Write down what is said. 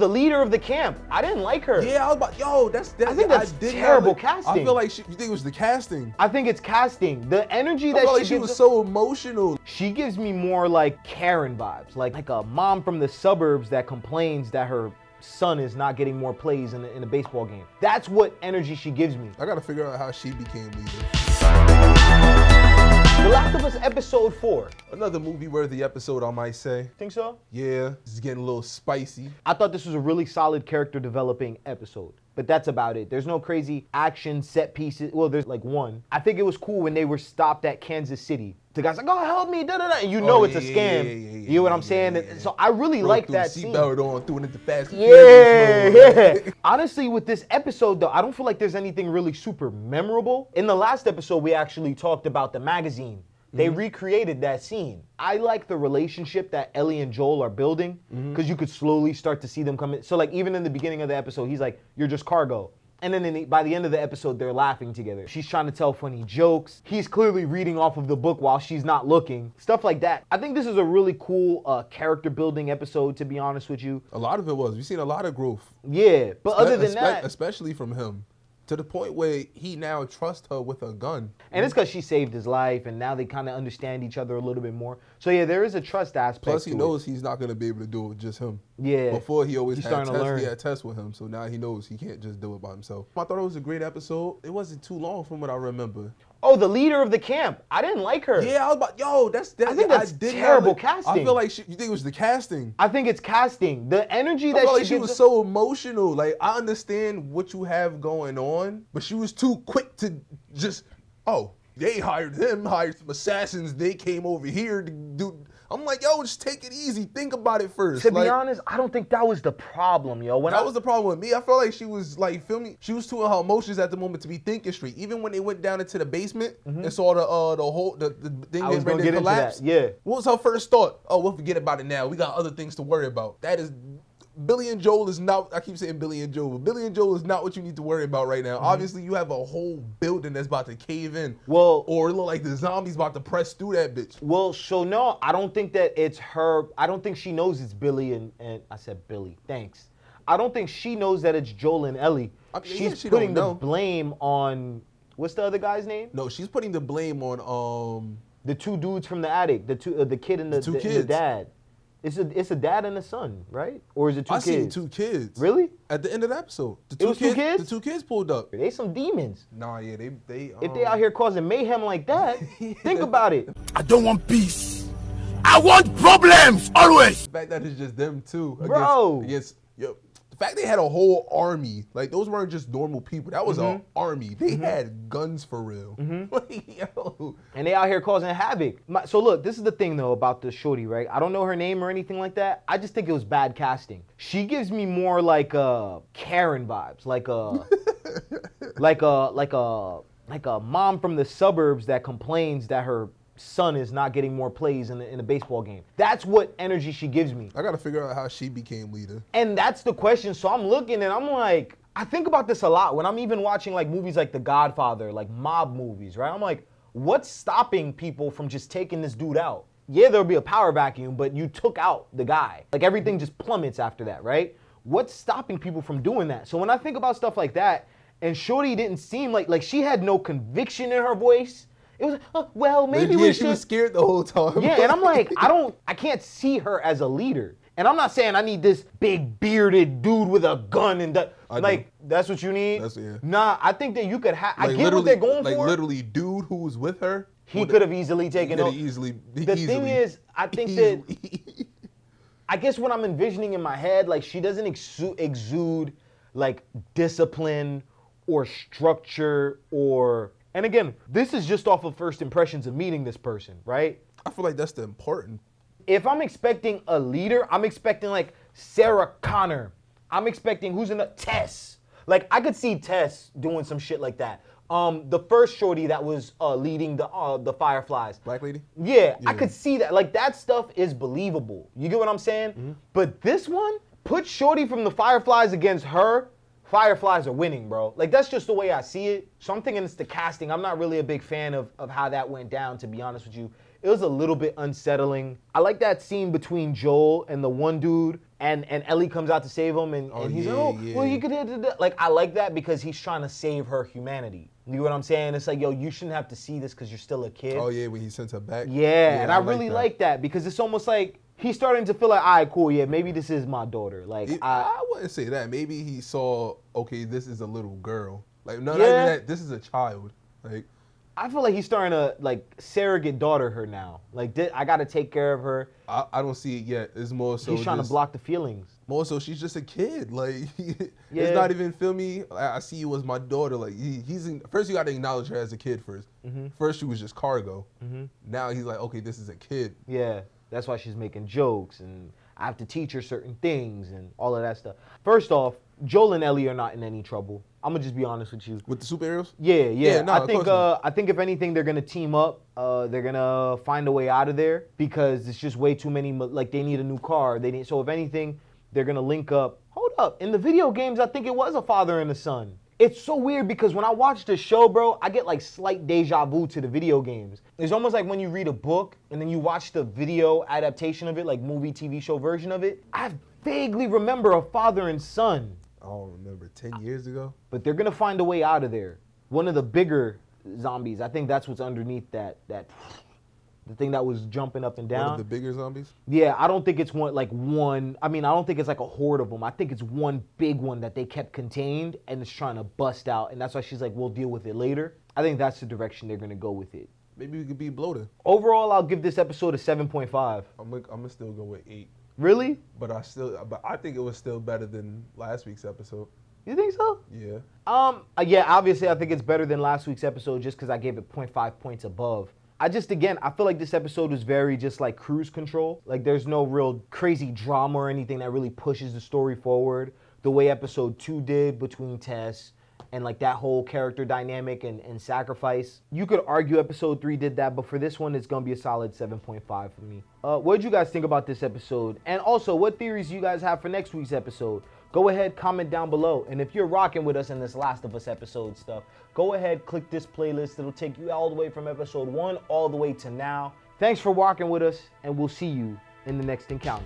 the leader of the camp. I didn't like her. Yeah, I was about, yo, that's I think that's terrible casting. I feel like you think it was the casting? I think it's casting. The energy I that feel like she was so emotional. She gives me more like Karen vibes, like a mom from the suburbs that complains that her son is not getting more plays in a baseball game. That's what energy she gives me. I gotta figure out how she became leader. The Last of Us episode 4. Another movie-worthy episode, I might say. Think so? Yeah, this is getting a little spicy. I thought this was a really solid character developing episode, but that's about it. There's no crazy action set pieces. Well, there's like one. I think it was cool when they were stopped at Kansas City. The guy's like, oh, help me, da-da-da. And you know it's a scam. You know what I'm saying? So I really like that scene. Seatbelt on, threw it into fast. Yeah. Honestly, with this episode, though, I don't feel like there's anything really super memorable. In the last episode, we actually talked about the magazine. They recreated that scene. I like the relationship that Ellie and Joel are building because you could slowly start to see them come in. So like even in the beginning of the episode, he's like, you're just cargo. And then by the end of the episode, they're laughing together. She's trying to tell funny jokes. He's clearly reading off of the book while she's not looking. Stuff like that. I think this is a really cool character building episode, to be honest with you. A lot of it was. We've seen a lot of growth. Yeah, but other than that. Especially from him. To the point where he now trusts her with a gun. And it's because she saved his life, and now they kind of understand each other a little bit more. So yeah, there is a trust aspect. Plus, he knows he's not going to be able to do it with just him. Yeah. Before, he always had tests with him, so now he knows he can't just do it by himself. I thought it was a great episode. It wasn't too long from what I remember. Oh, the leader of the camp. I didn't like her. Yeah, I was about, yo, I think that's terrible casting. I feel like you think it was the casting? I think it's casting. The energy that I feel like she was so emotional. Like, I understand what you have going on, but she was too quick to just, oh, they hired some assassins. They came over here to do. I'm like, yo, just take it easy. Think about it first. To be honest, I don't think that was the problem, yo. That was the problem with me. I felt like she was like, feel me? She was too in her emotions at the moment to be thinking straight. Even when they went down into the basement and saw the thing that ready to collapse. Yeah. What was her first thought? Oh, we'll forget about it now. We got other things to worry about. That is. Billy and Joel is not, I keep saying Billy and Joel, but Billy and Joel is not what you need to worry about right now. Obviously, you have a whole building that's about to cave in. Well, or it look like the zombies about to press through that bitch. Well, so no, I don't think that it's her. I don't think she knows it's Billy and I said Billy, thanks. I don't think she knows that it's Joel and Ellie. She's putting the blame on, what's the other guy's name? No, she's putting the blame on the two dudes from the attic, the kid and the dad. It's a dad and a son, right? Or is it two kids? I seen 2 kids. Really? At the end of the episode. It was 2 kids? The 2 kids pulled up. They some demons. Nah, yeah, they if they out here causing mayhem like that, think about it. I don't want peace. I want problems, always. The fact that it's just them two. Bro. The fact they had a whole army. Like, those weren't just normal people. That was an army. They had guns for real. Like, yo. And they out here causing havoc. So look, this is the thing though about the shorty, right? I don't know her name or anything like that. I just think it was bad casting. She gives me more like Karen vibes, like a mom from the suburbs that complains that her son is not getting more plays in a baseball game. That's what energy she gives me. I gotta figure out how she became leader. And that's the question. So I'm looking and I'm like, I think about this a lot when I'm even watching like movies like The Godfather, like mob movies, right? I'm like, what's stopping people from just taking this dude out? Yeah, there'll be a power vacuum, but you took out the guy. Like everything just plummets after that, right? What's stopping people from doing that? So when I think about stuff like that, and Shorty didn't seem like she had no conviction in her voice. It was, well, maybe we should. She was scared the whole time. Yeah, and I'm like, I can't see her as a leader. And I'm not saying I need this big bearded dude with a gun and that's what you need? Nah, I think that you could have, I get what they're going for. Like literally dude who was with her. He could have easily taken over. The thing is, I think that, I guess what I'm envisioning in my head, like she doesn't exude like discipline or structure or, and again, this is just off of first impressions of meeting this person, right? I feel like that's the important. If I'm expecting a leader, I'm expecting like Sarah Connor. I'm expecting who's in the Tess. Like I could see Tess doing some shit like that. The first shorty that was leading the Fireflies. Black lady? Yeah, I could see that. Like that stuff is believable. You get what I'm saying? Mm-hmm. But this one, put shorty from the Fireflies against her. Fireflies are winning, bro. Like, that's just the way I see it. So I'm thinking it's the casting. I'm not really a big fan of how that went down, to be honest with you. It was a little bit unsettling. I like that scene between Joel and the one dude, and Ellie comes out to save him, and he's like, well, you could like, I like that because he's trying to save her humanity. You know what I'm saying? It's like, yo, you shouldn't have to see this because you're still a kid. Oh yeah, when he sent her back. Yeah, and I really like that because it's almost like he's starting to feel like, all right, cool, yeah, maybe this is my daughter. Like, I wouldn't say that. Maybe he saw, okay, this is a little girl. Like, no, not even that. This is a child. Like, I feel like he's starting to, like, surrogate daughter her now. Like, I got to take care of her. I don't see it yet. It's more so he's trying to block the feelings. More so, she's just a kid. Like, it's not even, feel me, I see you as my daughter. Like, first you got to acknowledge her as a kid first. First she was just cargo. Now he's like, okay, this is a kid. Yeah, that's why she's making jokes, and I have to teach her certain things and all of that stuff. First off, Joel and Ellie are not in any trouble. I'm gonna just be honest with you. With the superheroes? Yeah. No, I think if anything, they're gonna team up. They're gonna find a way out of there because it's just way too many. Like, they need a new car. So if anything, they're gonna link up. Hold up. In the video games, I think it was a father and a son. It's so weird because when I watch the show, bro, I get like slight deja vu to the video games. It's almost like when you read a book and then you watch the video adaptation of it, like movie, TV show version of it. I vaguely remember a father and son. I don't remember, 10 years ago? But they're gonna find a way out of there. One of the bigger zombies, I think that's what's underneath the thing that was jumping up and down. One of the bigger zombies? Yeah, I don't think it's one, I don't think it's like a horde of them. I think it's one big one that they kept contained and it's trying to bust out. And that's why she's like, we'll deal with it later. I think that's the direction they're gonna go with it. Maybe we could be bloated. Overall, I'll give this episode a 7.5. I'm gonna still go with 8. Really? But I think it was still better than last week's episode. You think so? Yeah. Yeah, obviously I think it's better than last week's episode just because I gave it 0.5 points above. I feel like this episode was very just like cruise control. Like, there's no real crazy drama or anything that really pushes the story forward the way episode 2 did between Tess and like that whole character dynamic and sacrifice. You could argue episode 3 did that, but for this one, it's gonna be a solid 7.5 for me. What did you guys think about this episode? And also, what theories you guys have for next week's episode? Go ahead, comment down below. And if you're rocking with us in this Last of Us episode stuff, go ahead, click this playlist. It'll take you all the way from episode 1 all the way to now. Thanks for rocking with us, and we'll see you in the next encounter.